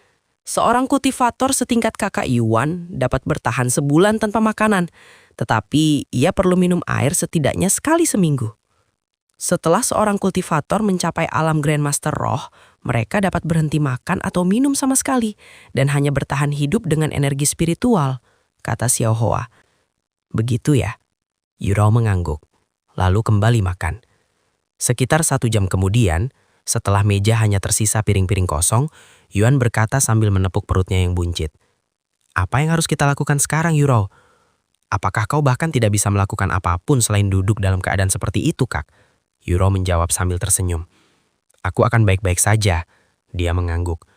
Speaker 6: seorang kultivator setingkat kakak Yuan dapat bertahan sebulan tanpa makanan, tetapi ia perlu minum air setidaknya sekali seminggu. Setelah seorang kultivator mencapai alam Grandmaster Roh, mereka dapat berhenti makan atau minum sama sekali dan hanya bertahan hidup dengan energi spiritual, kata Xiaohua. Begitu ya? Yuro mengangguk, lalu kembali makan. Sekitar 1 jam kemudian, setelah meja hanya tersisa piring-piring kosong, Yuan berkata sambil menepuk perutnya yang buncit. "Apa yang harus kita lakukan sekarang, Yuro? Apakah kau bahkan tidak bisa melakukan apapun selain duduk dalam keadaan seperti itu, Kak?" Yuro menjawab sambil tersenyum. "Aku akan baik-baik saja," dia mengangguk.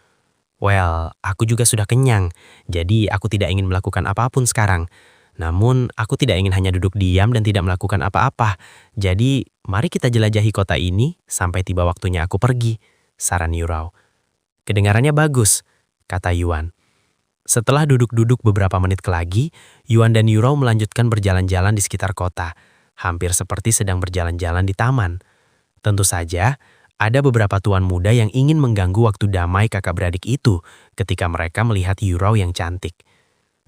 Speaker 6: "Well, aku juga sudah kenyang, jadi aku tidak ingin melakukan apapun sekarang. Namun, aku tidak ingin hanya duduk diam dan tidak melakukan apa-apa. Jadi, mari kita jelajahi kota ini sampai tiba waktunya aku pergi," saran Yuro. "Kedengarannya bagus," kata Yuan. Setelah duduk-duduk beberapa menit lagi, Yuan dan Yuro melanjutkan berjalan-jalan di sekitar kota, hampir seperti sedang berjalan-jalan di taman. Tentu saja, ada beberapa tuan muda yang ingin mengganggu waktu damai kakak beradik itu ketika mereka melihat Yuro yang cantik.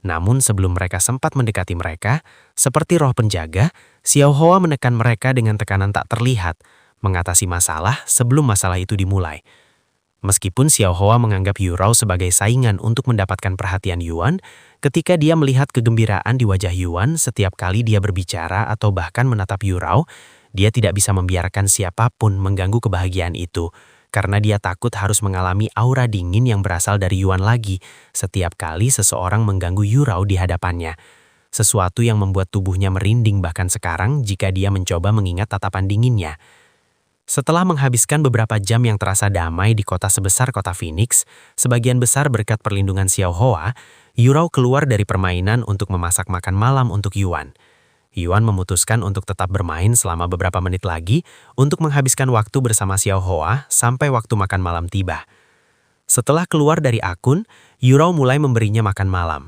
Speaker 6: Namun sebelum mereka sempat mendekati mereka, seperti roh penjaga, Xiaohua menekan mereka dengan tekanan tak terlihat, mengatasi masalah sebelum masalah itu dimulai. Meskipun Xiaohua menganggap Yuro sebagai saingan untuk mendapatkan perhatian Yuan, ketika dia melihat kegembiraan di wajah Yuan setiap kali dia berbicara atau bahkan menatap Yuro, dia tidak bisa membiarkan siapapun mengganggu kebahagiaan itu,
Speaker 3: karena dia takut harus mengalami aura dingin yang berasal dari Yuan lagi setiap kali seseorang mengganggu Yurao di hadapannya. Sesuatu yang membuat tubuhnya merinding bahkan sekarang jika dia mencoba mengingat tatapan dinginnya. Setelah menghabiskan beberapa jam yang terasa damai di kota sebesar kota Phoenix, sebagian besar berkat perlindungan Xiao Hoa, Yurao keluar dari permainan untuk memasak makan malam untuk Yuan. Yuan memutuskan untuk tetap bermain selama beberapa menit lagi untuk menghabiskan waktu bersama Xiao Hoa sampai waktu makan malam tiba. Setelah keluar dari akun, Yurao mulai memberinya makan malam.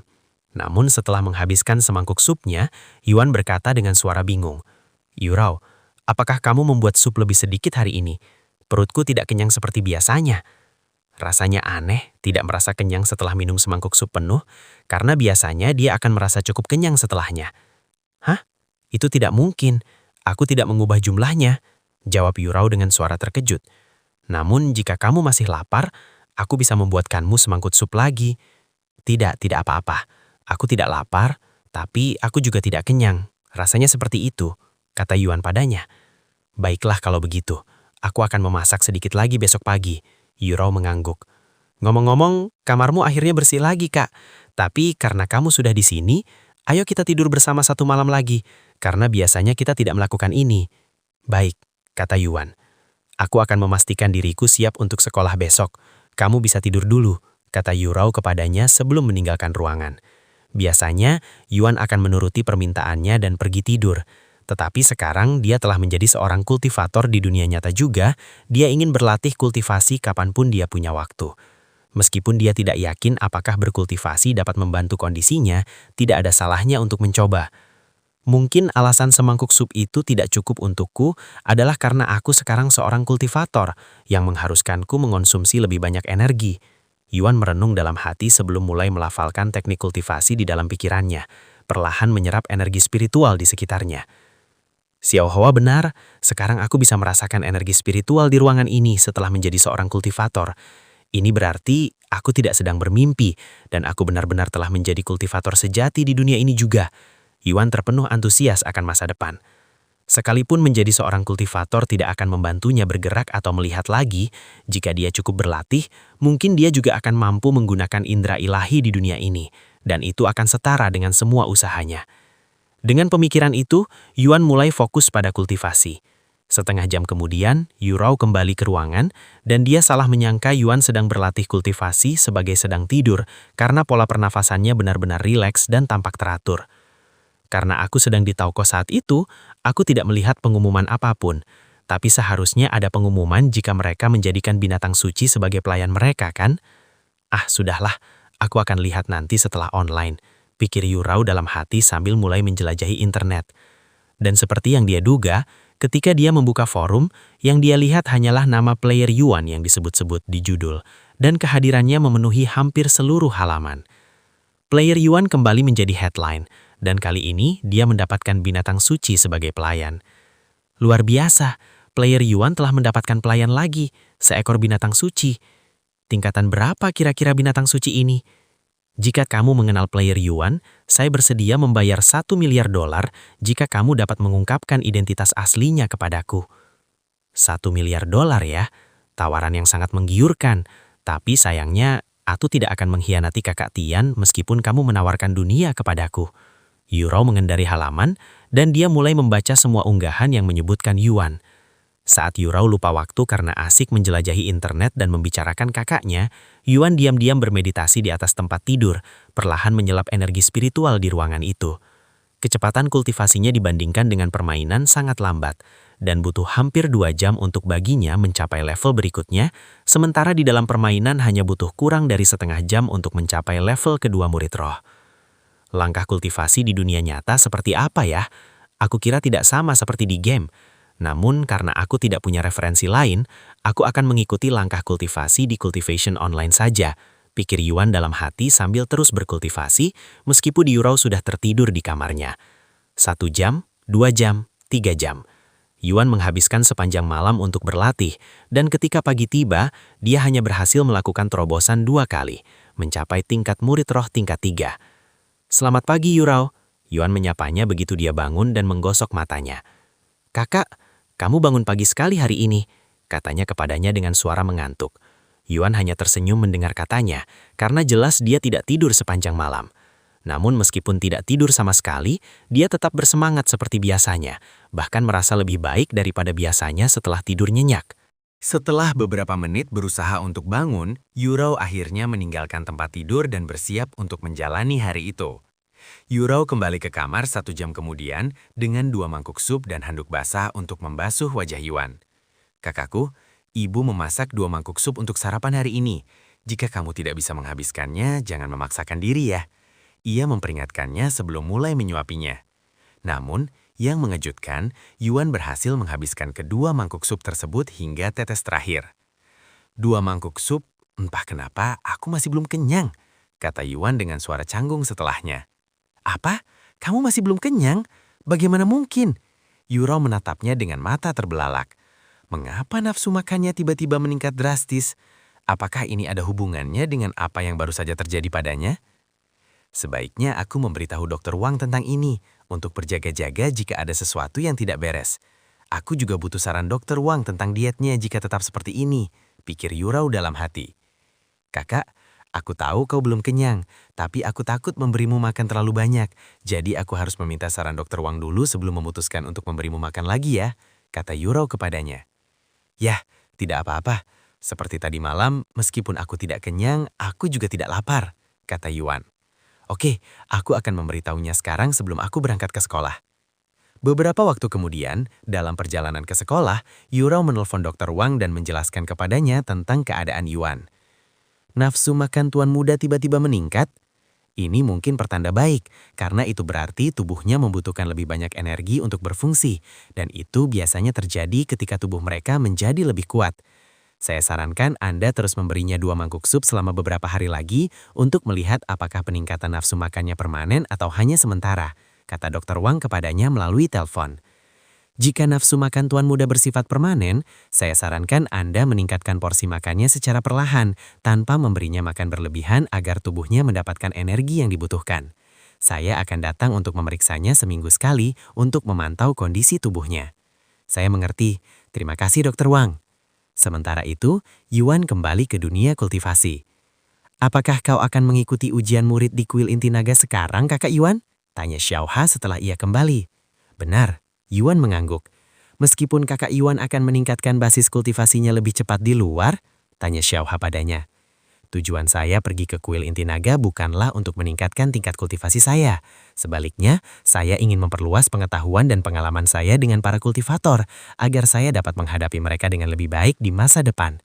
Speaker 3: Namun setelah menghabiskan semangkuk supnya, Yuan berkata dengan suara bingung, "Yurao, apakah kamu membuat sup lebih sedikit hari ini? Perutku tidak kenyang seperti biasanya." Rasanya aneh, tidak merasa kenyang setelah minum semangkuk sup penuh, karena biasanya dia akan merasa cukup kenyang setelahnya. "Hah? Itu tidak mungkin. Aku tidak mengubah jumlahnya," jawab Yurao dengan suara terkejut. "Namun jika kamu masih lapar, aku bisa membuatkanmu semangkuk sup lagi." Tidak apa-apa. Aku tidak lapar, tapi aku juga tidak kenyang. Rasanya seperti itu, kata Yuan padanya. "Baiklah kalau begitu, aku akan memasak sedikit lagi besok pagi." Yurao mengangguk. "Ngomong-ngomong, kamarmu akhirnya bersih lagi, Kak. Tapi karena kamu sudah di sini, ayo kita tidur bersama satu malam lagi, karena biasanya kita tidak melakukan ini." "Baik," kata Yuan. "Aku akan memastikan diriku siap untuk sekolah besok. Kamu bisa tidur dulu," kata Yurao kepadanya sebelum meninggalkan ruangan. Biasanya, Yuan akan menuruti permintaannya dan pergi tidur. Tetapi sekarang dia telah menjadi seorang kultivator di dunia nyata juga, dia ingin berlatih kultivasi kapanpun dia punya waktu. Meskipun dia tidak yakin apakah berkultivasi dapat membantu kondisinya, tidak ada salahnya untuk mencoba. Mungkin alasan semangkuk sup itu tidak cukup untukku adalah karena aku sekarang seorang kultivator yang mengharuskanku mengonsumsi lebih banyak energi. Yuan merenung dalam hati sebelum mulai melafalkan teknik kultivasi di dalam pikirannya, perlahan menyerap energi spiritual di sekitarnya. Xiao Hoa benar, sekarang aku bisa merasakan energi spiritual di ruangan ini setelah menjadi seorang kultivator. Ini berarti aku tidak sedang bermimpi, dan aku benar-benar telah menjadi kultivator sejati di dunia ini juga. Yuan terpenuh antusias akan masa depan. Sekalipun menjadi seorang kultivator tidak akan membantunya bergerak atau melihat lagi, jika dia cukup berlatih, mungkin dia juga akan mampu menggunakan indera ilahi di dunia ini, dan itu akan setara dengan semua usahanya. Dengan pemikiran itu, Yuan mulai fokus pada kultivasi. Setengah jam kemudian, Yurao kembali ke ruangan, dan dia salah menyangka Yuan sedang berlatih kultivasi sebagai sedang tidur karena pola pernafasannya benar-benar rileks dan tampak teratur. "Karena aku sedang di tauko saat itu, aku tidak melihat pengumuman apapun. Tapi seharusnya ada pengumuman jika mereka menjadikan binatang suci sebagai pelayan mereka, kan? Ah, sudahlah, aku akan lihat nanti setelah online," pikir Yurao dalam hati sambil mulai menjelajahi internet. Dan seperti yang dia duga, ketika dia membuka forum, yang dia lihat hanyalah nama player Yuan yang disebut-sebut di judul, dan kehadirannya memenuhi hampir seluruh halaman. Player Yuan kembali menjadi headline, dan kali ini dia mendapatkan binatang suci sebagai pelayan. Luar biasa, player Yuan telah mendapatkan pelayan lagi, seekor binatang suci. Tingkatan berapa kira-kira binatang suci ini? Jika kamu mengenal player Yuan, saya bersedia membayar $1 miliar jika kamu dapat mengungkapkan identitas aslinya kepadaku. $1 miliar ya, tawaran yang sangat menggiurkan, tapi sayangnya aku tidak akan mengkhianati kakak Tian meskipun kamu menawarkan dunia kepadaku. Yurao mengendari halaman, dan dia mulai membaca semua unggahan yang menyebutkan Yuan. Saat Yurao lupa waktu karena asik menjelajahi internet dan membicarakan kakaknya, Yuan diam-diam bermeditasi di atas tempat tidur, perlahan menyelap energi spiritual di ruangan itu. Kecepatan kultivasinya dibandingkan dengan permainan sangat lambat, dan butuh hampir 2 jam untuk baginya mencapai level berikutnya, sementara di dalam permainan hanya butuh kurang dari setengah jam untuk mencapai level kedua murid roh. Langkah kultivasi di dunia nyata seperti apa ya? Aku kira tidak sama seperti di game. Namun karena aku tidak punya referensi lain, aku akan mengikuti langkah kultivasi di Cultivation Online saja, pikir Yuan dalam hati sambil terus berkultivasi meskipun Yurao sudah tertidur di kamarnya. 1 jam, 2 jam, 3 jam. Yuan menghabiskan sepanjang malam untuk berlatih, dan ketika pagi tiba, dia hanya berhasil melakukan terobosan 2 kali, mencapai tingkat murid roh tingkat 3. "Selamat pagi, Yurao," Yuan menyapanya begitu dia bangun dan menggosok matanya. "Kakak, kamu bangun pagi sekali hari ini.
Speaker 5: katanya kepadanya dengan suara mengantuk. Yuan hanya tersenyum mendengar katanya, karena jelas dia tidak tidur sepanjang malam. Namun meskipun tidak tidur sama sekali, dia tetap bersemangat seperti biasanya, bahkan merasa lebih baik daripada biasanya setelah tidur nyenyak. Setelah beberapa menit berusaha untuk bangun, Yurao akhirnya meninggalkan tempat tidur dan bersiap untuk menjalani hari itu. Yurao kembali ke kamar 1 jam kemudian dengan 2 mangkuk sup dan handuk basah untuk membasuh wajah Yuan. "Kakakku, ibu memasak 2 mangkuk sup untuk sarapan hari ini. Jika kamu tidak bisa menghabiskannya, jangan memaksakan diri ya." Ia memperingatkannya sebelum mulai menyuapinya. Namun, yang mengejutkan, Yuan berhasil menghabiskan kedua mangkuk sup tersebut hingga tetes terakhir. "2 mangkuk sup, entah kenapa aku masih belum kenyang," kata Yuan dengan suara canggung setelahnya. "Apa? Kamu masih belum kenyang? Bagaimana mungkin?" Yurao menatapnya dengan mata terbelalak. Mengapa nafsu makannya tiba-tiba meningkat drastis? Apakah ini ada hubungannya dengan apa yang baru saja terjadi padanya? "Sebaiknya aku memberitahu Dr. Wang tentang ini, untuk berjaga-jaga jika ada sesuatu yang tidak beres. Aku juga butuh saran Dr. Wang tentang dietnya jika tetap seperti ini," pikir Yurao dalam hati. "Kakak, aku tahu kau belum kenyang, tapi aku takut memberimu makan terlalu banyak, jadi aku harus meminta saran Dr. Wang dulu sebelum memutuskan untuk memberimu makan lagi ya," kata Yurao kepadanya. "Yah, tidak apa-apa. Seperti tadi malam, meskipun aku tidak kenyang, aku juga tidak lapar," kata Yuan. "Oke, aku akan memberitahunya sekarang sebelum aku berangkat ke sekolah." Beberapa waktu kemudian, dalam perjalanan ke sekolah, Yurao menelpon Dr. Wang dan menjelaskan kepadanya tentang keadaan Yuan. "Nafsu makan tuan muda tiba-tiba meningkat? Ini mungkin pertanda baik, karena itu berarti tubuhnya membutuhkan lebih banyak energi untuk berfungsi, dan itu biasanya terjadi ketika tubuh mereka menjadi lebih kuat. Saya sarankan Anda terus memberinya 2 mangkuk sup selama beberapa hari lagi untuk melihat apakah peningkatan nafsu makannya permanen atau hanya sementara," kata Dr. Wang kepadanya melalui telepon. "Jika nafsu makan tuan muda bersifat permanen, saya sarankan Anda meningkatkan porsi makannya secara perlahan, tanpa memberinya makan berlebihan agar tubuhnya mendapatkan energi yang dibutuhkan. Saya akan datang untuk memeriksanya seminggu sekali untuk memantau kondisi tubuhnya." "Saya mengerti. Terima kasih Dr. Wang." Sementara itu, Yuan kembali ke dunia kultivasi. "Apakah kau akan mengikuti ujian murid di kuil inti naga sekarang, Kakak Yuan?" tanya Xiaoha setelah ia kembali. "Benar," Yuan mengangguk. "Meskipun Kakak Yuan akan meningkatkan basis kultivasinya lebih cepat di luar?" tanya Xiaoha padanya. "Tujuan saya pergi ke kuil inti naga bukanlah untuk meningkatkan tingkat kultivasi saya. Sebaliknya, saya ingin memperluas pengetahuan dan pengalaman saya dengan para kultivator, agar saya dapat menghadapi mereka dengan lebih baik di masa depan.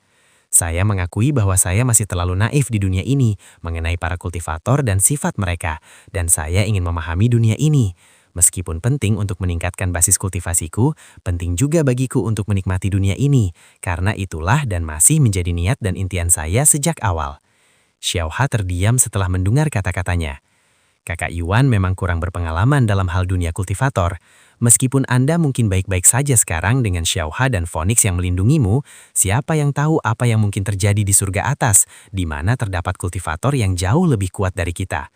Speaker 5: Saya mengakui bahwa saya masih terlalu naif di dunia ini mengenai para kultivator dan sifat mereka, dan saya ingin memahami dunia ini. Meskipun penting untuk meningkatkan basis kultivasiku, penting juga bagiku untuk menikmati dunia ini, karena itulah dan masih menjadi niat dan impian saya sejak awal." Xiaoha terdiam setelah mendengar kata-katanya. "Kakak Yuan memang kurang berpengalaman dalam hal dunia kultivator. Meskipun Anda mungkin baik-baik saja sekarang dengan Xiaoha dan Phoenix yang melindungimu, siapa yang tahu apa yang mungkin terjadi di surga atas, di mana terdapat kultivator yang jauh lebih kuat dari kita.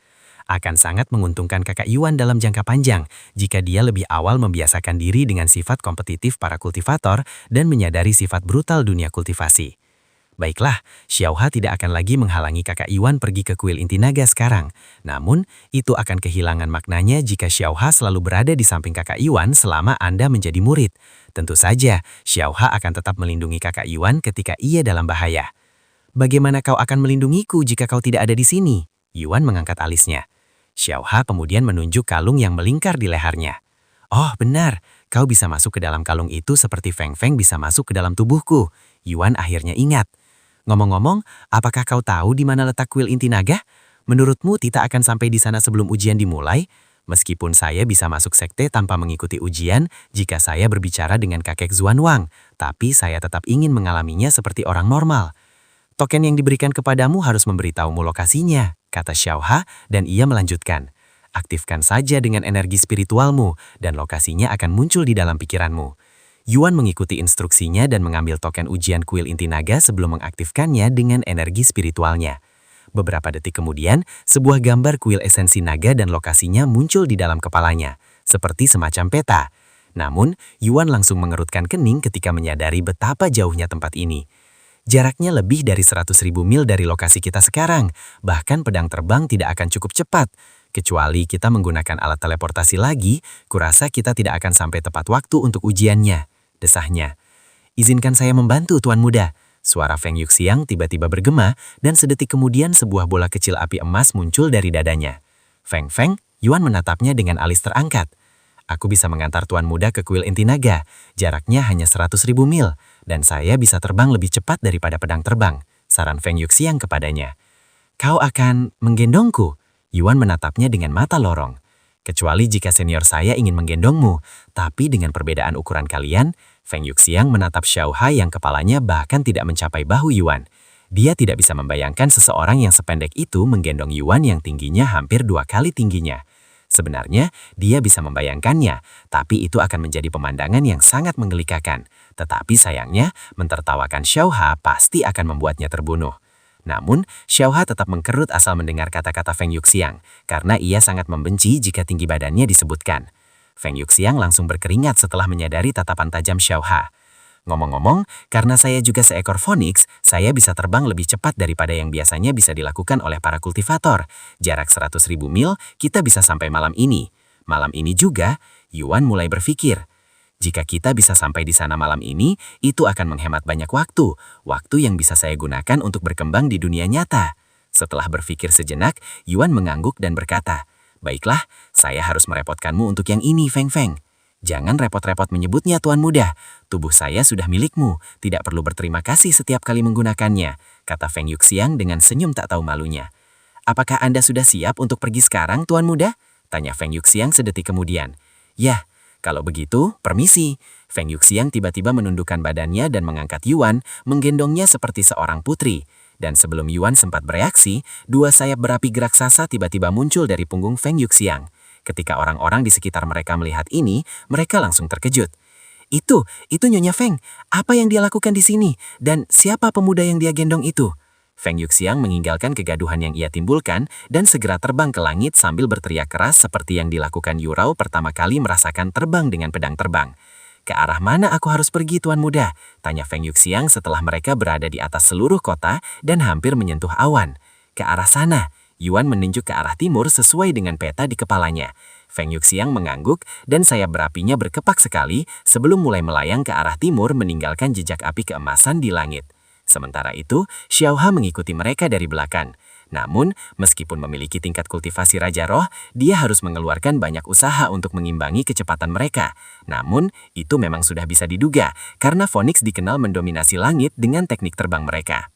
Speaker 5: Akan sangat menguntungkan Kakak Yuan dalam jangka panjang jika dia lebih awal membiasakan diri dengan sifat kompetitif para kultivator dan menyadari sifat brutal dunia kultivasi." "Baiklah, Xiaoha tidak akan lagi menghalangi Kakak Yuan pergi ke kuil inti naga sekarang. Namun, itu akan kehilangan maknanya jika Xiaoha selalu berada di samping Kakak Yuan selama Anda menjadi murid. Tentu saja, Xiaoha akan tetap melindungi Kakak Yuan ketika ia dalam bahaya." "Bagaimana kau akan melindungiku jika kau tidak ada di sini?" Yuan mengangkat alisnya. Xiaoha kemudian menunjuk kalung yang melingkar di lehernya. "Oh benar, kau bisa masuk ke dalam kalung itu seperti Feng Feng bisa masuk ke dalam tubuhku." Yuan akhirnya ingat. "Ngomong-ngomong, apakah kau tahu di mana letak kuil inti naga? Menurutmu Tita akan sampai di sana sebelum ujian dimulai? Meskipun saya bisa masuk sekte tanpa mengikuti ujian jika saya berbicara dengan kakek Zuan Wang, tapi saya tetap ingin mengalaminya seperti orang normal. Token yang diberikan kepadamu harus memberitahumu lokasinya," kata Xiaoha, dan ia melanjutkan. "Aktifkan saja dengan energi spiritualmu, dan lokasinya akan muncul di dalam pikiranmu." Yuan mengikuti instruksinya dan mengambil token ujian kuil inti naga sebelum mengaktifkannya dengan energi spiritualnya. Beberapa detik kemudian, sebuah gambar kuil esensi naga dan lokasinya muncul di dalam kepalanya, seperti semacam peta. Namun, Yuan langsung mengerutkan kening ketika menyadari betapa jauhnya tempat ini. Jaraknya lebih dari 100.000 mil dari lokasi kita sekarang, bahkan pedang terbang tidak akan cukup cepat. Kecuali kita menggunakan alat teleportasi lagi, kurasa kita tidak akan sampai tepat waktu untuk ujiannya, desahnya. Izinkan saya membantu, Tuan Muda. Suara Feng Yuxiang tiba-tiba bergema, dan sedetik kemudian sebuah bola kecil api emas muncul dari dadanya. Feng, Yuan menatapnya dengan alis terangkat. Aku bisa mengantar Tuan Muda ke kuil inti naga, jaraknya hanya 100.000 mil, dan saya bisa terbang lebih cepat daripada pedang terbang, saran Feng Yuxiang kepadanya. Kau akan menggendongku? Yuan menatapnya dengan mata lorong. Kecuali jika senior saya ingin menggendongmu, tapi dengan perbedaan ukuran kalian, Feng Yuxiang menatap Xiao Hai yang kepalanya bahkan tidak mencapai bahu Yuan. Dia tidak bisa membayangkan seseorang yang sependek itu menggendong Yuan yang tingginya hampir 2 kali tingginya. Sebenarnya, dia bisa membayangkannya, tapi itu akan menjadi pemandangan yang sangat menggelikan. Tetapi sayangnya, mentertawakan Xiao Ha pasti akan membuatnya terbunuh. Namun, Xiao Ha tetap mengkerut asal mendengar kata-kata Feng Yuxiang, karena ia sangat membenci jika tinggi badannya disebutkan. Feng Yuxiang langsung berkeringat setelah menyadari tatapan tajam Xiao Ha. Ngomong-ngomong, karena saya juga seekor Phoenix, saya bisa terbang lebih cepat daripada yang biasanya bisa dilakukan oleh para kultivator. Jarak 100.000 mil, kita bisa sampai malam ini. Malam ini juga, Yuan mulai berpikir. Jika kita bisa sampai di sana malam ini, itu akan menghemat banyak waktu yang bisa saya gunakan untuk berkembang di dunia nyata. Setelah berpikir sejenak, Yuan mengangguk dan berkata, "Baiklah, saya harus merepotkanmu untuk yang ini, Feng. Jangan repot-repot menyebutnya, Tuan Muda. Tubuh saya sudah milikmu, tidak perlu berterima kasih setiap kali menggunakannya," kata Feng Yuxiang dengan senyum tak tahu malunya. "Apakah Anda sudah siap untuk pergi sekarang, Tuan Muda?" tanya Feng Yuxiang sedetik kemudian. "Ya, kalau begitu, permisi." Feng Yuxiang tiba-tiba menundukkan badannya dan mengangkat Yuan, menggendongnya seperti seorang putri. Dan sebelum Yuan sempat bereaksi, 2 sayap berapi raksasa tiba-tiba muncul dari punggung Feng Yuxiang. Ketika orang-orang di sekitar mereka melihat ini, mereka langsung terkejut. Itu Nyonya Feng. Apa yang dia lakukan di sini? Dan siapa pemuda yang dia gendong itu?" Feng Yuxiang meninggalkan kegaduhan yang ia timbulkan dan segera terbang ke langit sambil berteriak keras seperti yang dilakukan Yurao pertama kali merasakan terbang dengan pedang terbang. "Ke arah mana aku harus pergi, Tuan Muda?" tanya Feng Yuxiang setelah mereka berada di atas seluruh kota dan hampir menyentuh awan. "Ke arah sana." Yuan menunjuk ke arah timur sesuai dengan peta di kepalanya. Feng Yuxiang mengangguk dan sayap berapinya berkepak sekali sebelum mulai melayang ke arah timur meninggalkan jejak api keemasan di langit. Sementara itu, Xiao Ha mengikuti mereka dari belakang. Namun, meskipun memiliki tingkat kultivasi Raja Roh, dia harus mengeluarkan banyak usaha untuk mengimbangi kecepatan mereka. Namun, itu memang sudah bisa diduga karena Phoenix dikenal mendominasi langit dengan teknik terbang mereka.